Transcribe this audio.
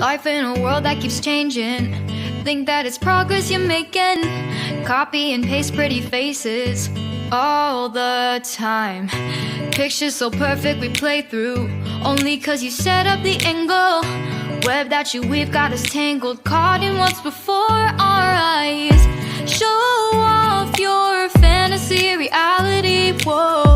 Life in a world that keeps changing. Think that it's progress you're making. Copy and paste pretty faces all the time. Pictures so perfect we play through, only cause you set up the angle. Web that you weave got us tangled, caught in what's before our eyes. Show off your fantasy reality, whoa.